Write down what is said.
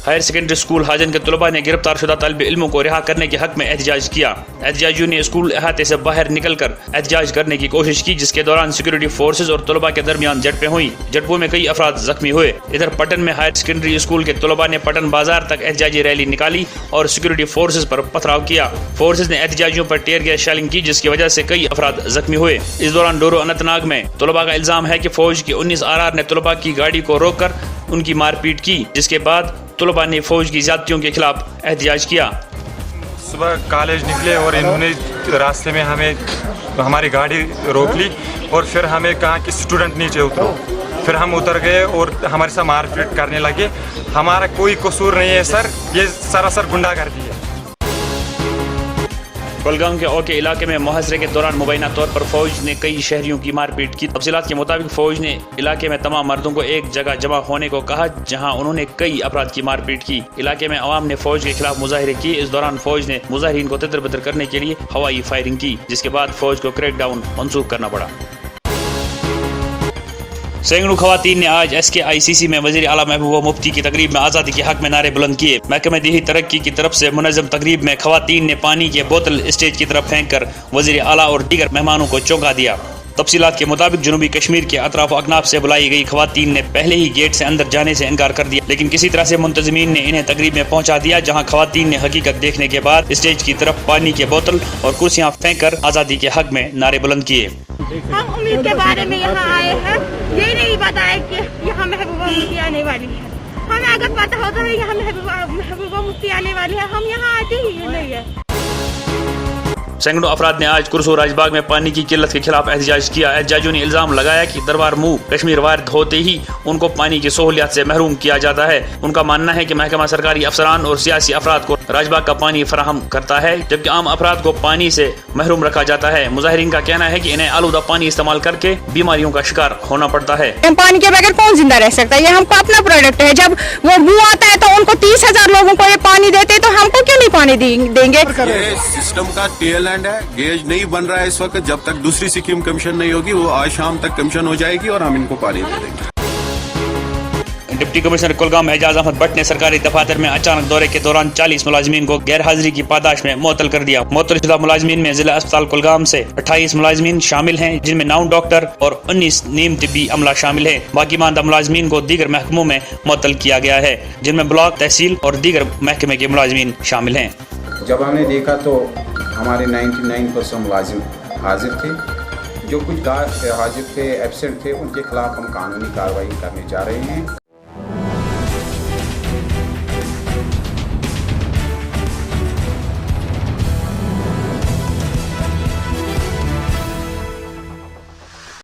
Higher secondary school Hajin के तलबा ने गिरफ्तार शुदा तालिब इल्मों को रिहा करने के हक में एहतजाज किया। एहतजाजियों ने स्कूल अहाते से बाहर निकल कर एहतजाज करने की कोशिश की, जिसके दौरान सिक्योरिटी फोर्सेज और तलबा के दरमियान झड़पें हुई। झड़पों में कई अफराद जख्मी हुए। इधर पटन में हायर सेकेंडरी स्कूल के तलबा ने पटन बाजार तक एहतजाजी रैली निकाली और सिक्योरिटी फोर्सेज पर पथराव किया। फोर्सेज ने एहतजाजियों पर टीयर गैस शेलिंग की, जिसकी वजह से कई अफराद जख्मी हुए। इस दौरान डोरो अनंतनाग में तलबा का इल्जाम है कि फौज की 19 RR ने तलबा की गाड़ी को रोककर उनकी मारपीट की, जिसके बाद तलबा ने फौज की ज्यादतियों के खिलाफ एहतजाज किया। सुबह कॉलेज निकले और इन्होंने रास्ते में हमें हमारी गाड़ी रोक ली और फिर हमें कहा कि स्टूडेंट नीचे उतरो। फिर हम उतर गए और हमारे साथ मारपीट करने लगे। हमारा कोई कसूर नहीं है सर, ये सरासर गुंडागर्दी है। कुलगाम के ओके इलाके में मुहासरे के दौरान मुबैना तौर पर फौज ने कई शहरियों की मारपीट की। तफसीलात के मुताबिक फौज ने इलाके में तमाम मर्दों को एक जगह जमा होने को कहा, जहां उन्होंने कई अफराद की मारपीट की। इलाके में अवाम ने फौज के खिलाफ मुजाहरे किए। इस दौरान फौज ने मुजाहिरीन को तितर बितर करने के लिए हवाई फायरिंग की, जिसके बाद फौज को क्रैकडाउन मंसूख करना पड़ा। सैकड़ों खवातीन ने आज SKICC में वज़ीर आला महबूबा मुफ्ती की तकरीब में आज़ादी के हक में नारे बुलंद किए। महकमे देही तरक्की की तरफ से मुनज़्ज़म तकरीब में खवातीन ने पानी के बोतल स्टेज की तरफ फेंक कर वज़ीर आला और दीगर मेहमानों को चौंका दिया। तफसीलात के मुताबिक जनूबी कश्मीर के अतराफ अकनाफ से बुलाई गई खवातीन ने पहले ही गेट से अंदर जाने से इनकार कर दिया, लेकिन किसी तरह से मुंतज़मीन ने इन्हें तकरीब में पहुंचा दिया, जहां खवातीन ने हकीकत देखने के बाद स्टेज की तरफ पानी के बोतल और कुर्सियां फेंक कर आज़ादी के हक में नारे बुलंद किए। हम उम्मीद के बारे में यहाँ आए हैं, ये नहीं बताया कि यहाँ महबूबा मुफ्ती आने वाली है। हमें अगर पता होता है यहाँ महबूबा मुफ्ती आने वाली है, हम यहाँ आते ही नहीं है। सैकड़ों अफराद ने आज कुरसू राजबाग में पानी की किल्लत के खिलाफ एहतजाज किया। एहतजाजियों ने इल्जाम लगाया कि दरबार मुँह कश्मीर वारद होते ही उनको पानी की सहूलियत से महरूम किया जाता है। उनका मानना है कि महकमा सरकारी अफसरान और सियासी अफराद को राजबाग का पानी फराहम करता है, जबकि आम अफराद को पानी से महरूम रखा जाता है। मुजाहिरीन का कहना है कि इन्हें आलूदा पानी इस्तेमाल करके बीमारियों का शिकार होना पड़ता है। पानी के बगैर कौन जिंदा रह सकता है? ये हमको अपना प्रोडक्ट है। जब वो मुँह आता है तो उनको 30,000 लोगों को ये पानी देते, तो हमको क्यों नहीं पानी देंगे? ये सिस्टम का टेल एंड है। गेज नहीं बन रहा है इस वक्त। जब तक दूसरी सिक्किम कमीशन नहीं होगी, वो आज शाम तक कमीशन हो जाएगी और हम इनको पानी दे देंगे। डिप्टी कमिश्नर कुलगाम एजाज अहमद भट्ट ने सरकारी दफातर में अचानक दौरे के दौरान 40 मुलाजमीन को गैर हाजिरी की पादाश में मुअत्तल कर दिया। मुअत्तलशुदा मुलाजमीन में जिला अस्पताल कुलगाम से 28 मुलाजमीन शामिल हैं, जिनमें 9 डॉक्टर और 19 नीम तिब्बी अमला शामिल है। बाकी मानदा मुलाजमीन को दीगर महकमों में मुअत्तल किया गया है, जिनमें ब्लॉक, तहसील और दीगर महकमे के मुलाजमीन शामिल हैं। जब हमने देखा तो हमारे 99% मुलाजिम हाजिर थे। जो कुछ हाजिर थे, एब्सेंट थे, उनके खिलाफ हम कानूनी कार्रवाई करने जा रहे हैं।